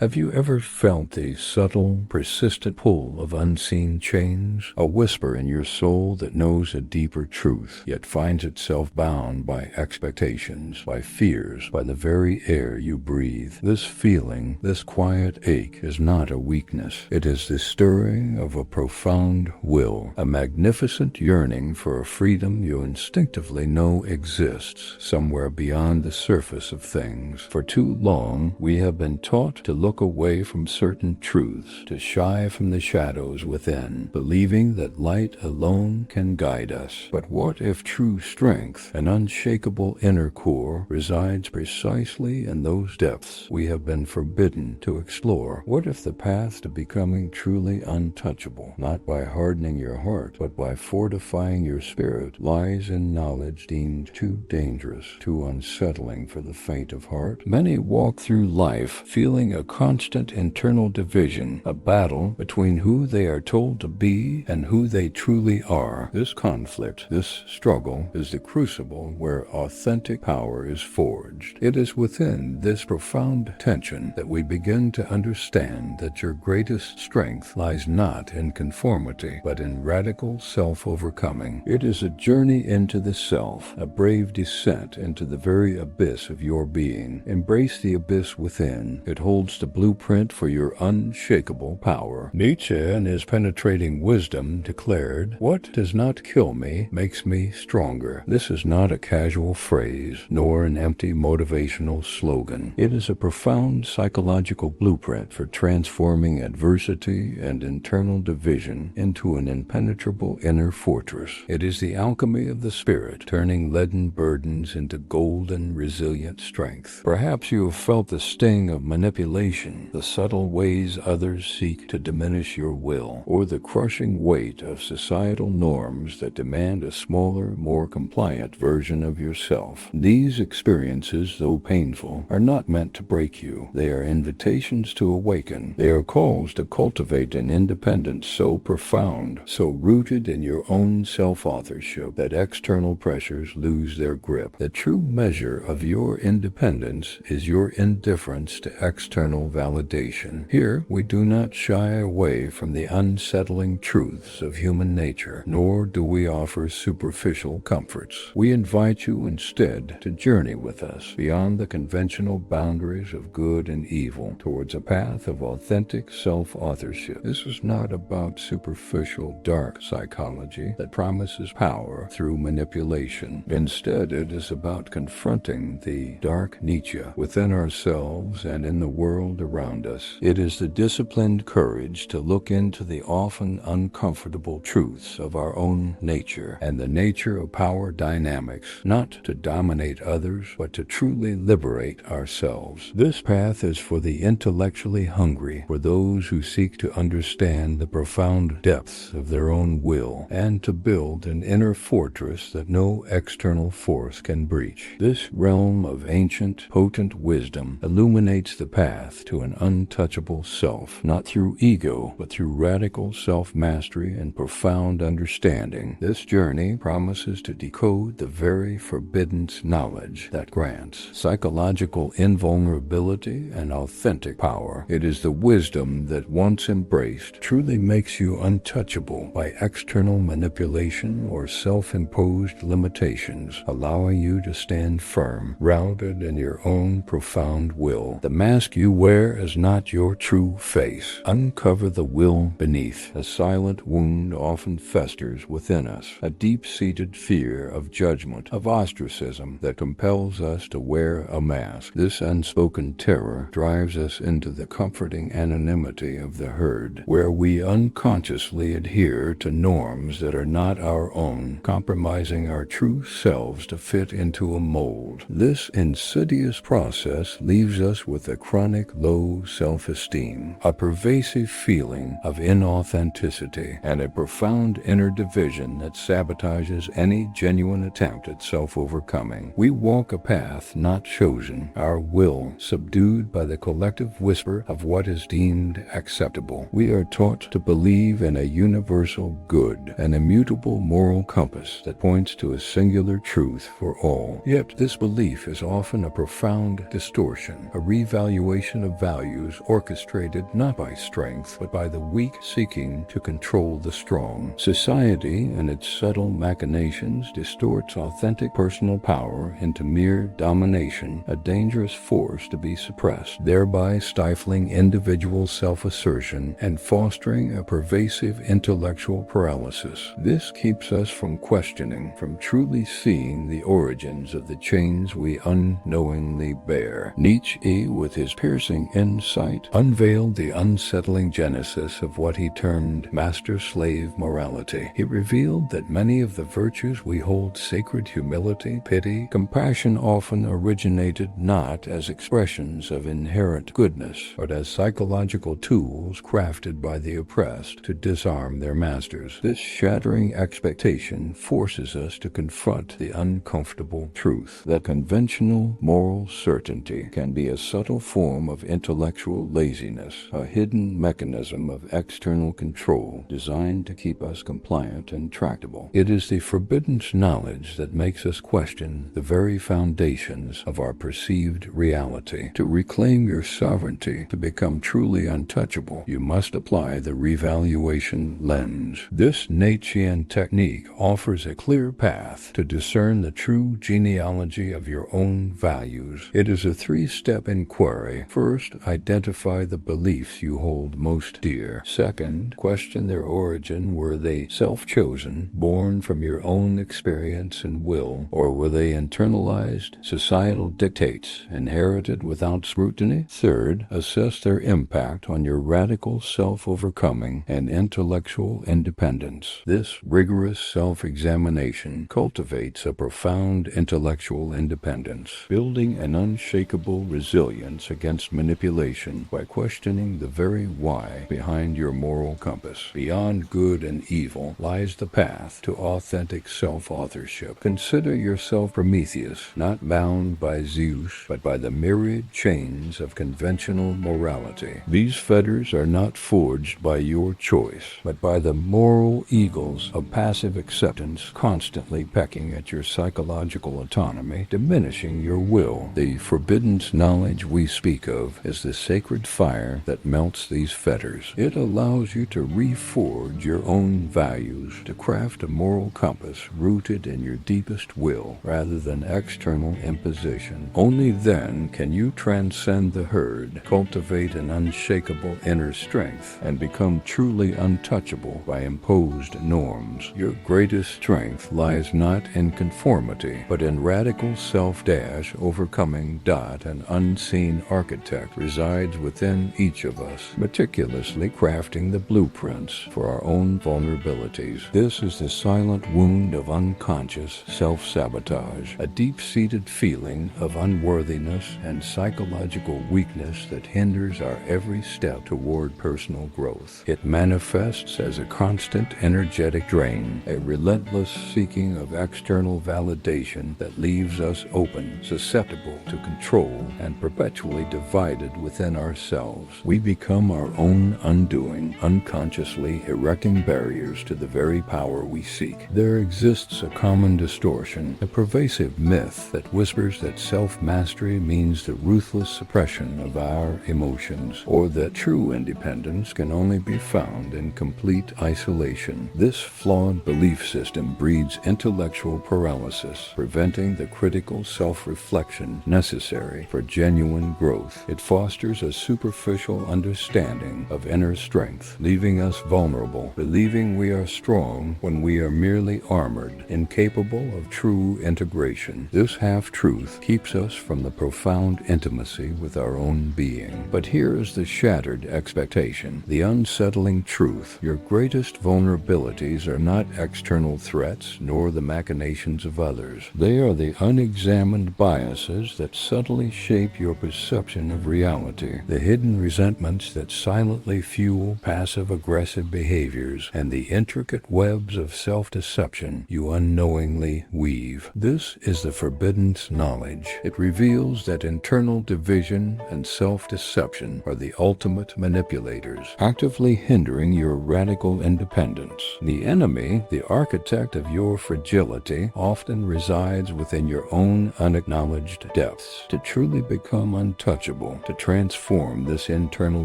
Have you ever felt the subtle, persistent pull of unseen chains? A whisper in your soul that knows a deeper truth, yet finds itself bound by expectations, by fears, by the very air you breathe. This feeling, this quiet ache, is not a weakness. It is the stirring of a profound will, a magnificent yearning for a freedom you instinctively know exists somewhere beyond the surface of things. For too long, we have been taught to look away from certain truths, to shy from the shadows within, believing that light alone can guide us. But what if true strength, an unshakable inner core, resides precisely in those depths we have been forbidden to explore? What if the path to becoming truly untouchable, not by hardening your heart, but by fortifying your spirit, lies in knowledge deemed too dangerous, too unsettling for the faint of heart? Many walk through life feeling a constant internal division, a battle between who they are told to be and who they truly are. This conflict, this struggle, is the crucible where authentic power is forged. It is within this profound tension that we begin to understand that your greatest strength lies not in conformity, but in radical self-overcoming. It is a journey into the self, a brave descent into the very abyss of your being. Embrace the abyss within. It holds the blueprint for your unshakable power. Nietzsche, in his penetrating wisdom, declared, "What does not kill me makes me stronger." This is not a casual phrase, nor an empty motivational slogan. It is a profound psychological blueprint for transforming adversity and internal division into an impenetrable inner fortress. It is the alchemy of the spirit, turning leaden burdens into golden, resilient strength. Perhaps you have felt the sting of manipulation, the subtle ways others seek to diminish your will, or the crushing weight of societal norms that demand a smaller, more compliant version of yourself. These experiences, though painful, are not meant to break you. They are invitations to awaken. They are calls to cultivate an independence so profound, so rooted in your own self-authorship, that external pressures lose their grip. The true measure of your independence is your indifference to external validation. Here, we do not shy away from the unsettling truths of human nature, nor do we offer superficial comforts. We invite you instead to journey with us beyond the conventional boundaries of good and evil towards a path of authentic self-authorship. This is not about superficial dark psychology that promises power through manipulation. Instead, it is about confronting the Dark Nietzsche within ourselves and in the world around us. It is the disciplined courage to look into the often uncomfortable truths of our own nature and the nature of power dynamics, not to dominate others, but to truly liberate ourselves. This path is for the intellectually hungry, for those who seek to understand the profound depths of their own will, and to build an inner fortress that no external force can breach. This realm of ancient, potent wisdom illuminates the path to an untouchable self, not through ego, but through radical self-mastery and profound understanding. This journey promises to decode the very forbidden knowledge that grants psychological invulnerability and authentic power. It is the wisdom that, once embraced, truly makes you untouchable by external manipulation or self-imposed limitations, allowing you to stand firm, grounded in your own profound will. The mask you wear is not your true face. Uncover the will beneath. A silent wound often festers within us, a deep-seated fear of judgment, of ostracism that compels us to wear a mask. This unspoken terror drives us into the comforting anonymity of the herd, where we unconsciously adhere to norms that are not our own, compromising our true selves to fit into a mold. This insidious process leaves us with a chronic low self-esteem, a pervasive feeling of inauthenticity, and a profound inner division that sabotages any genuine attempt at self-overcoming. We walk a path not chosen, our will subdued by the collective whisper of what is deemed acceptable. We are taught to believe in a universal good, an immutable moral compass that points to a singular truth for all. Yet this belief is often a profound distortion, a revaluation of of values orchestrated not by strength, but by the weak seeking to control the strong. Society and its subtle machinations distorts authentic personal power into mere domination, a dangerous force to be suppressed, thereby stifling individual self-assertion and fostering a pervasive intellectual paralysis. This keeps us from questioning, from truly seeing the origins of the chains we unknowingly bear. Nietzsche, with his piercing insight, unveiled the unsettling genesis of what he termed master-slave morality. He revealed that many of the virtues we hold sacred, humility, pity, compassion, often originated not as expressions of inherent goodness, but as psychological tools crafted by the oppressed to disarm their masters. This shattering expectation forces us to confront the uncomfortable truth that conventional moral certainty can be a subtle form of intellectual laziness, a hidden mechanism of external control designed to keep us compliant and tractable. It is the forbidden knowledge that makes us question the very foundations of our perceived reality. To reclaim your sovereignty, to become truly untouchable, you must apply the Revaluation Lens. This Nietzschean technique offers a clear path to discern the true genealogy of your own values. It is a three-step inquiry. First, identify the beliefs you hold most dear. Second, question their origin. Were they self-chosen, born from your own experience and will, or were they internalized societal dictates, inherited without scrutiny? Third, assess their impact on your radical self-overcoming and intellectual independence. This rigorous self-examination cultivates a profound intellectual independence, building an unshakable resilience against manipulation by questioning the very why behind your moral compass. Beyond good and evil lies the path to authentic self-authorship. Consider yourself Prometheus, not bound by Zeus, but by the myriad chains of conventional morality. These fetters are not forged by your choice, but by the moral eagles of passive acceptance constantly pecking at your psychological autonomy, diminishing your will. The forbidden knowledge we speak of is the sacred fire that melts these fetters. It allows you to reforge your own values, to craft a moral compass rooted in your deepest will rather than external imposition. Only then can you transcend the herd, cultivate an unshakable inner strength, and become truly untouchable by imposed norms. Your greatest strength lies not in conformity, but in radical self-overcoming. An unseen architect resides within each of us, meticulously crafting the blueprints for our own vulnerabilities. This is the silent wound of unconscious self-sabotage, a deep-seated feeling of unworthiness and psychological weakness that hinders our every step toward personal growth. It manifests as a constant energetic drain, a relentless seeking of external validation that leaves us open, susceptible to control, and perpetually divided within ourselves. We become our own undoing, unconsciously erecting barriers to the very power we seek. There exists a common distortion, a pervasive myth that whispers that self-mastery means the ruthless suppression of our emotions, or that true independence can only be found in complete isolation. This flawed belief system breeds intellectual paralysis, preventing the critical self-reflection necessary for genuine growth. It fosters a superficial understanding of inner strength, leaving us vulnerable, believing we are strong when we are merely armored, incapable of true integration. This half-truth keeps us from the profound intimacy with our own being. But here is the shattered expectation, the unsettling truth. Your greatest vulnerabilities are not external threats, nor the machinations of others. They are the unexamined biases that subtly shape your perception of reality, the hidden resentments that silently fuel passive-aggressive behaviors, and the intricate webs of self-deception you unknowingly weave. This is the forbidden knowledge. It reveals that internal division and self-deception are the ultimate manipulators, actively hindering your radical independence. The enemy, the architect of your fragility, often resides within your own unacknowledged depths. To truly become untouchable, To transform this internal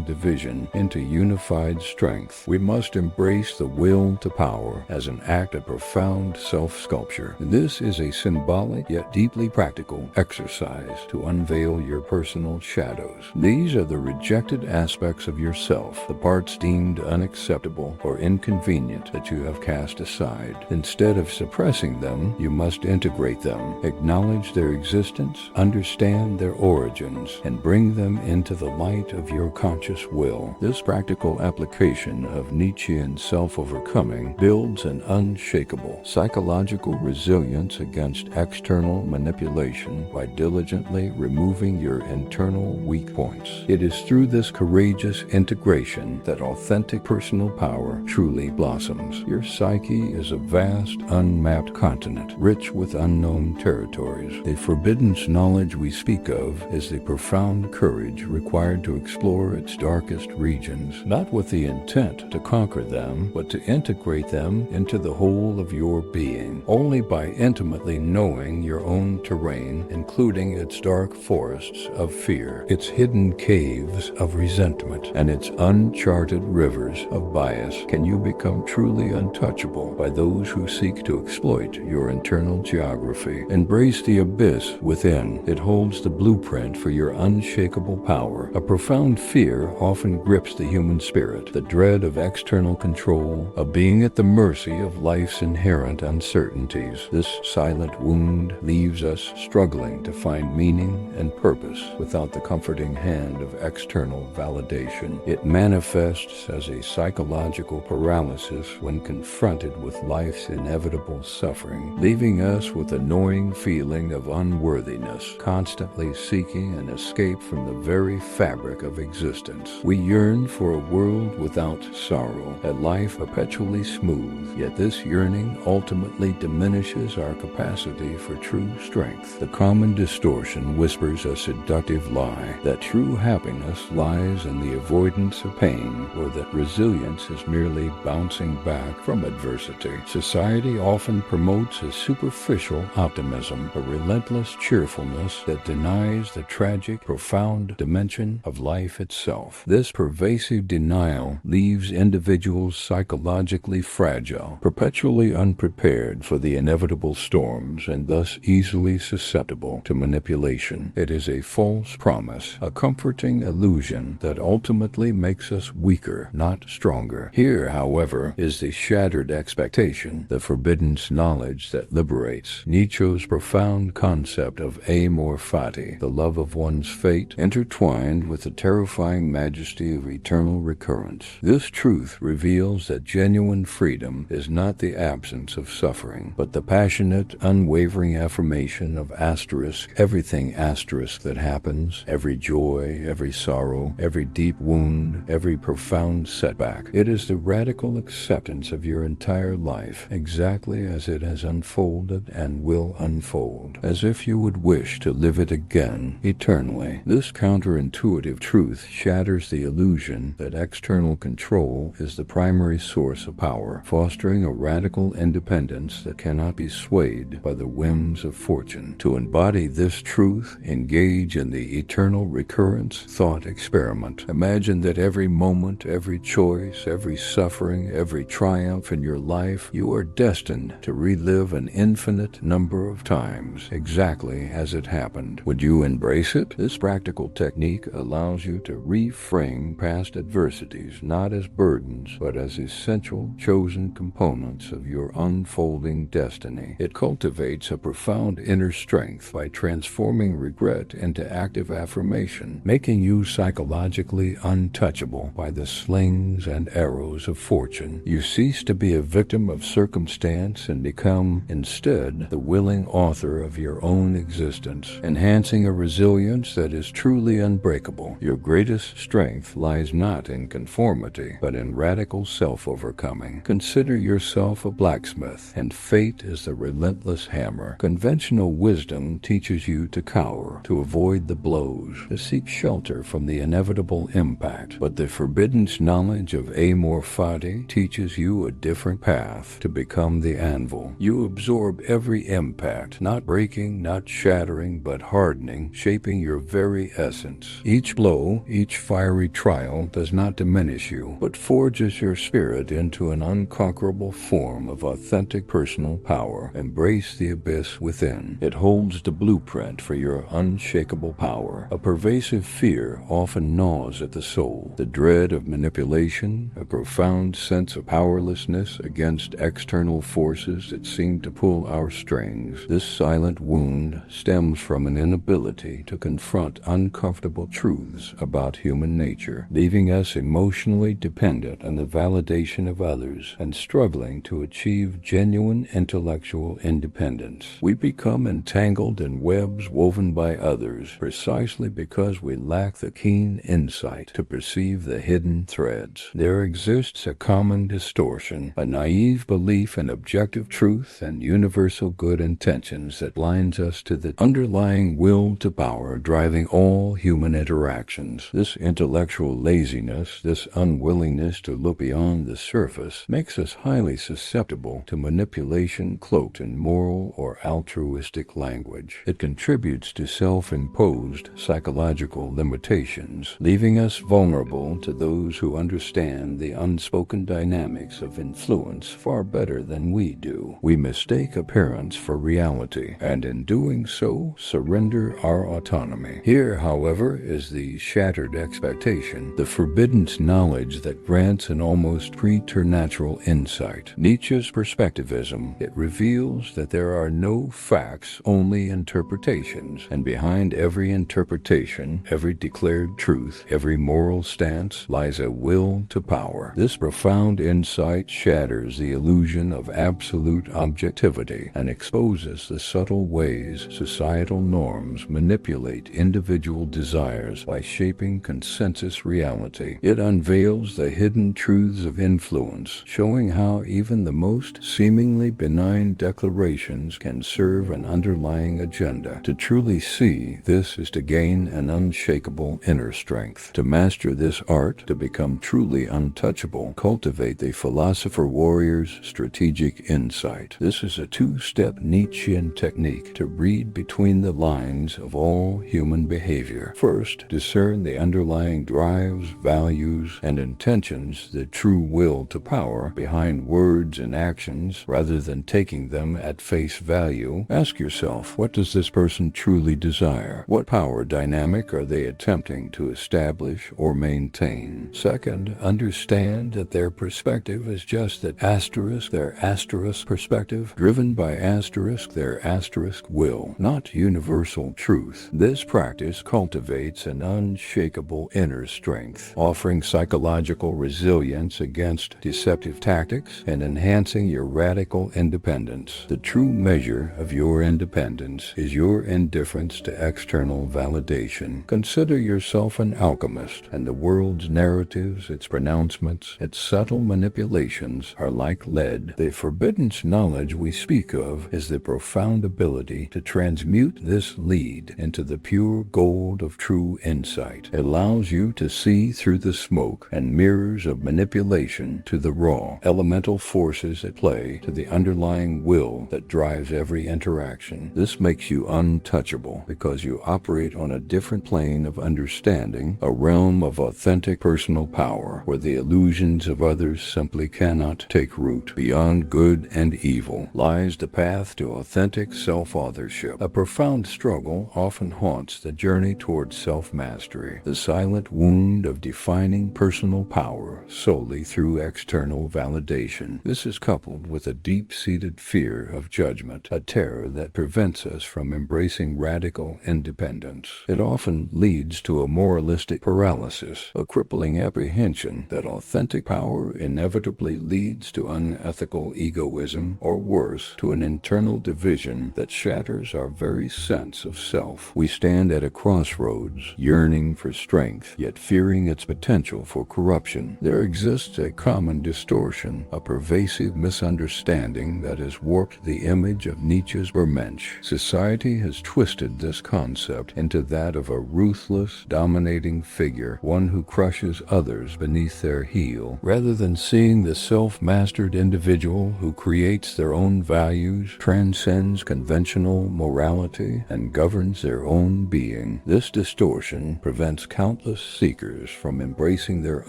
division into unified strength, we must embrace the will to power as an act of profound self-sculpture. This is a symbolic yet deeply practical exercise to unveil your personal shadows. These are the rejected aspects of yourself, the parts deemed unacceptable or inconvenient that you have cast aside. Instead of suppressing them, you must integrate them, acknowledge their existence, understand their origins, and bring them into the light of your conscious will. This practical application of Nietzschean self-overcoming builds an unshakable psychological resilience against external manipulation by diligently removing your internal weak points. It is through this courageous integration that authentic personal power truly blossoms. Your psyche is a vast, unmapped continent, rich with unknown territories. The forbidden knowledge we speak of is the profound courage required to explore its darkest regions, not with the intent to conquer them, but to integrate them into the whole of your being. Only by intimately knowing your own terrain, including its dark forests of fear, its hidden caves of resentment, and its uncharted rivers of bias, can you become truly untouchable by those who seek to exploit your internal geography. Embrace the abyss within. It holds the blueprint for your unshakable power. A profound fear often grips the human spirit, the dread of external control, of being at the mercy of life's inherent uncertainties. This silent wound leaves us struggling to find meaning and purpose without the comforting hand of external validation. It manifests as a psychological paralysis when confronted with life's inevitable suffering, leaving us with a gnawing feeling of unworthiness, constantly seeking an escape from the very fabric of existence. We yearn for a world without sorrow, a life perpetually smooth, yet this yearning ultimately diminishes our capacity for true strength. The common distortion whispers a seductive lie that true happiness lies in the avoidance of pain, or that resilience is merely bouncing back from adversity. Society often promotes a superficial optimism, a relentless cheerfulness that denies the tragic, profound dimension of life itself. This pervasive denial leaves individuals psychologically fragile, perpetually unprepared for the inevitable storms, and thus easily susceptible to manipulation. It is a false promise, a comforting illusion that ultimately makes us weaker, not stronger. Here, however, is the shattered expectation, the forbidden knowledge that liberates. Nietzsche's profound concept of amor fati, the love of one's fate, intertwined with the terrifying majesty of eternal recurrence. This truth reveals that genuine freedom is not the absence of suffering, but the passionate, unwavering affirmation of everything that happens, every joy, every sorrow, every deep wound, every profound setback. It is the radical acceptance of your entire life, exactly as it has unfolded and will unfold, as if you would wish to live it again eternally. This counterintuitive truth shatters the illusion that external control is the primary source of power, fostering a radical independence that cannot be swayed by the whims of fortune. To embody this truth, engage in the eternal recurrence thought experiment. Imagine that every moment, every choice, every suffering, every triumph in your life, you are destined to relive an infinite number of times, exactly as it happened. Would you embrace it? This practical technique allows you to reframe past adversities not as burdens, but as essential, chosen components of your unfolding destiny. It cultivates a profound inner strength by transforming regret into active affirmation, making you psychologically untouchable by the slings and arrows of fortune. You cease to be a victim of circumstance and become, instead, the willing author of your own existence, enhancing a resilience that is truly unbreakable. Your greatest strength lies not in conformity, but in radical self-overcoming. Consider yourself a blacksmith, and fate is the relentless hammer. Conventional wisdom teaches you to cower, to avoid the blows, to seek shelter from the inevitable impact. But the forbidden knowledge of amor fati teaches you a different path, to become the anvil. You absorb every impact, not breaking, not shattering, but hardening, shaping your very essence. Each blow, each fiery trial does not diminish you, but forges your spirit into an unconquerable form of authentic personal power. Embrace the abyss within. It holds the blueprint for your unshakable power. A pervasive fear often gnaws at the soul. The dread of manipulation, a profound sense of powerlessness against external forces that seem to pull our strings. This silent wound stems from an inability to confront uncomfortable truths about human nature, leaving us emotionally dependent on the validation of others and struggling to achieve genuine intellectual independence. We become entangled in webs woven by others precisely because we lack the keen insight to perceive the hidden threads. There exists a common distortion, a naive belief in objective truth and universal good intentions that blinds us to the underlying will to power driving all human interactions. This intellectual laziness, this unwillingness to look beyond the surface, makes us highly susceptible to manipulation cloaked in moral or altruistic language. It contributes to self-imposed psychological limitations, leaving us vulnerable to those who understand the unspoken dynamics of influence far better than we do. We mistake appearance for reality, and in doing so, surrender our autonomy. Here, however, is the shattered expectation, the forbidden knowledge that grants an almost preternatural insight. Nietzsche's perspectivism. It reveals that there are no facts, only interpretations, and behind every interpretation, every declared truth, every moral stance, lies a will to power. This profound insight shatters the illusion of absolute objectivity and exposes the subtle ways societal norms manipulate individual desires by shaping consensus reality. It unveils the hidden truths of influence, showing how even the most seemingly benign declarations can serve an underlying agenda. To truly see this is to gain an unshakable inner strength. To master this art, to become truly untouchable, cultivate the philosopher-warrior's strategic insight. This is a two-step Nietzschean technique to read between the lines of all human behavior. First, discern the underlying drives, values, and intentions, the true will to power behind words and actions, rather than taking them at face value. Ask yourself, what does this person truly desire? What power dynamic are they attempting to establish or maintain? Second, understand that their perspective is just that asterisk, their asterisk perspective, driven by asterisk, their asterisk will, not universal truth. This practice cultivates an unshakable inner strength, offering psychological resilience against deceptive tactics and enhancing your radical independence. The true measure of your independence is your indifference to external validation. Consider yourself an alchemist, and the world's narratives, its pronouncements, its subtle manipulations are like lead. The forbidden knowledge we speak of is the profound ability to transmute this lead into the pure gold of true insight. It allows you to see through the smoke and mirrors of manipulation to the raw, elemental forces at play, to the underlying will that drives every interaction. This makes you untouchable because you operate on a different plane of understanding, a realm of authentic personal power, where the illusions of others simply cannot take root. Beyond good and evil lies the path to authentic self-authorship. A profound struggle often haunts the journey towards self-mastery, the silent wound of defining personal power solely through external validation. This is coupled with a deep-seated fear of judgment, a terror that prevents us from embracing radical independence. It often leads to a moralistic paralysis, a crippling apprehension that authentic power inevitably leads to unethical egoism, or worse, to an internal division that shatters our very sense of self. We stand at a crossroads, yearning for strength, yet fearing its potential for corruption. There exists a common distortion, a pervasive misunderstanding that has warped the image of Nietzsche's Übermensch. Society has twisted this concept into that of a ruthless, dominating figure, one who crushes others beneath their heel, rather than seeing the self-mastered individual who creates their own values, transcends conventional morality, and governs their own being. This distortion prevents countless seekers from embracing their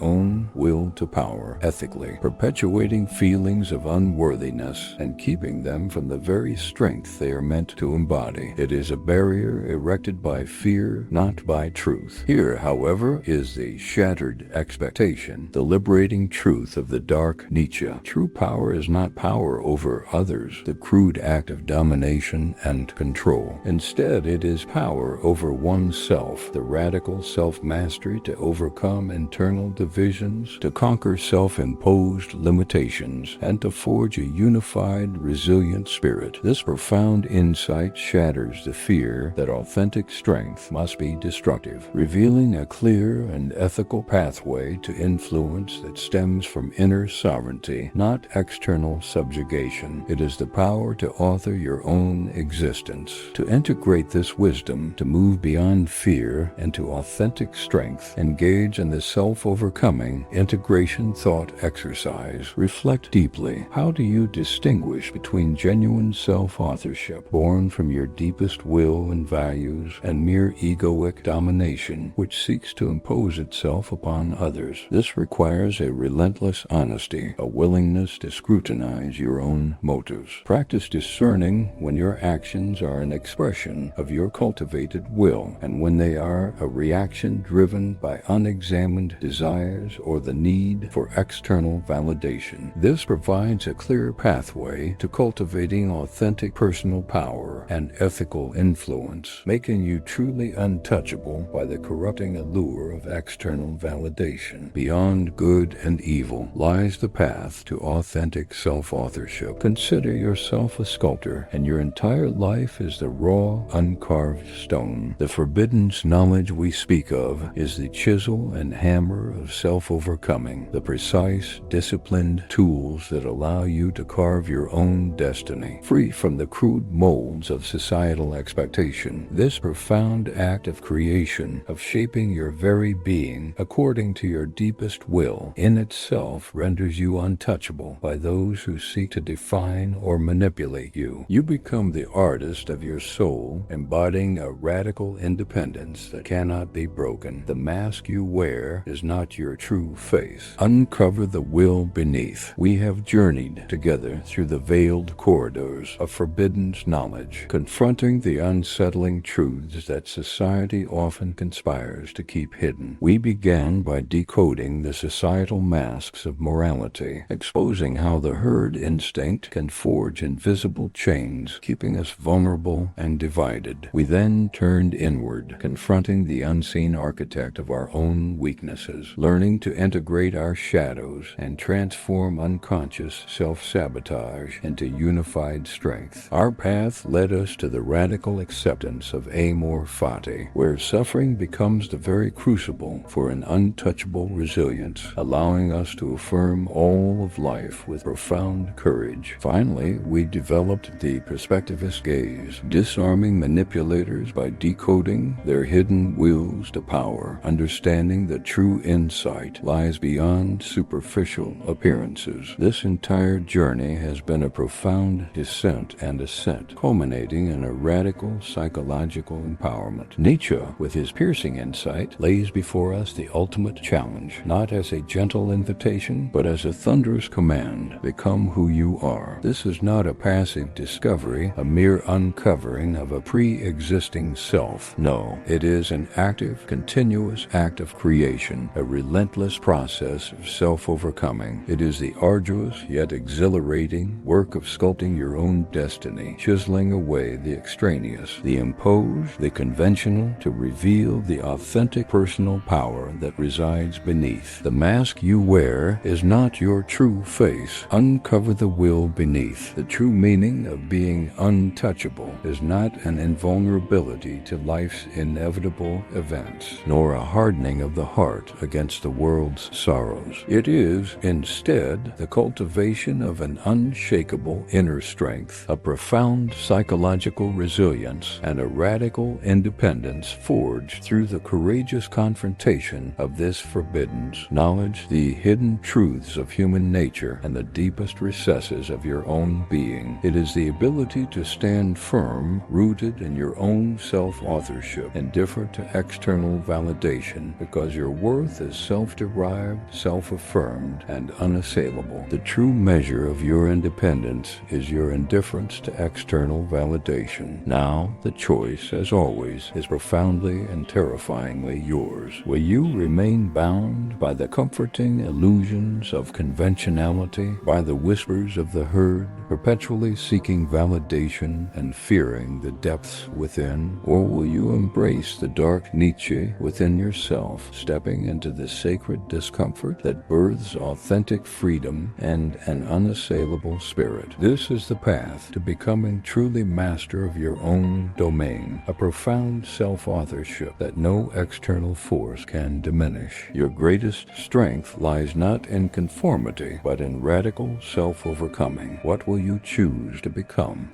own will to power ethically, perpetuating feelings of unworthiness and keeping them from the very strength they are meant to embody. It is a barrier erected by fear, not by truth. Here, however, is the shattered expectation, the liberating truth of the Dark Nietzsche. True power is not power over others, the crude act of domination and control. Instead, it is power over oneself, the radical self-mastery to overcome internal divisions, to conquer self-imposed limitations, and to forge a unified, resilient spirit. This profound insight shatters the fear that authentic strength must be destructive, revealing a clear and ethical pathway to influence that stems from inner sovereignty, not external subjugation. It is the power to author your own existence, to integrate this wisdom, to move beyond fear into authentic strength. Engage in the self-overcoming integration thought exercise. Reflect deeply. How do you distinguish between genuine self-authorship, born from your deepest will and values, and mere egoic domination, which seeks to impose itself upon others? This requires a relentless honesty, a willingness to scrutinize your own motives. Practice discerning when your actions are an expression of your cultivated will, and when they are a reaction driven by unexamined desires or the need for external validation. This provides a clear pathway to cultivating authentic personal power and ethical influence, making you truly untouchable by the corrupting allure of external validation. Beyond good and evil lies the path to authentic self-authorship. Consider yourself a sculptor, and your entire life is the raw, uncarved stone. The forbidden knowledge we speak of is the chisel and hammer of self-overcoming, the precise, disciplined tools that allow you to carve your own destiny, free from the crude molds of societal expectation. This profound act of creation, of shaping your very being according to your deepest will, in itself renders you untouchable by those who seek to define or manipulate you. You become the artist of your soul, embodying a radical independence that cannot be broken. The mask you wear is not your true face. Uncover the will beneath. We have journeyed together through the veiled corridors of forbidden knowledge, confronting the unsettling truths that society often conspires to keep hidden. We began by decoding the societal masks of morality, exposing how the herd instinct can forge invisible chains, keeping us vulnerable and divided. We then turned inward, confronting the unseen architect of our own weaknesses, learning to integrate our shadows and transform unconscious self-sabotage into unified strength. Our path led us to the radical acceptance of amor fati, where suffering becomes the very crucible for an untouchable resilience, allowing us to affirm all of life with profound courage. Finally, we developed the perspectivist gaze, disarming manipulators by decoding their hidden wills to power, understanding that true insight lies beyond superficial appearances. This entire journey has been a profound descent and ascent, culminating in a radical psychological empowerment. Nietzsche, with his piercing insight, lays before us the ultimate challenge, not as a gentle invitation, but as a thunderous command: become who you are. This is not a passive discovery, a mere uncovering of a pre-existing self. No, it is an active, continuous act of creation, a relentless process of self-overcoming. It is the arduous yet exhilarating work of sculpting your own destiny, chiseling away the extraneous, the imposed, the conventional, to reveal the authentic personal power that resides beneath. The mask you wear is not your true face. Uncover the will beneath. The true meaning of being untouchable is not an invulnerability to life's inevitable events, nor a hardening of the heart against the world's sorrows. It is, instead, the cultivation of an unshakable inner strength, a profound psychological resilience, and a radical independence forged through the courageous confrontation of this forbidden knowledge, the hidden truths of human nature, and the deepest recesses of your own being. It is the ability to stand firm, rooted in your own self-authorship, self-authorship, indifferent to external validation, because your worth is self-derived, self-affirmed, and unassailable. The true measure of your independence is your indifference to external validation. Now, the choice, as always, is profoundly and terrifyingly yours. Will you remain bound by the comforting illusions of conventionality, by the whispers of the herd, perpetually seeking validation and fearing the depths within? Or will you embrace the dark Nietzsche within yourself, stepping into the sacred discomfort that births authentic freedom and an unassailable spirit? This is the path to becoming truly master of your own domain, a profound self-authorship that no external force can diminish. Your greatest strength lies not in conformity, but in radical self-overcoming. What will you choose to become?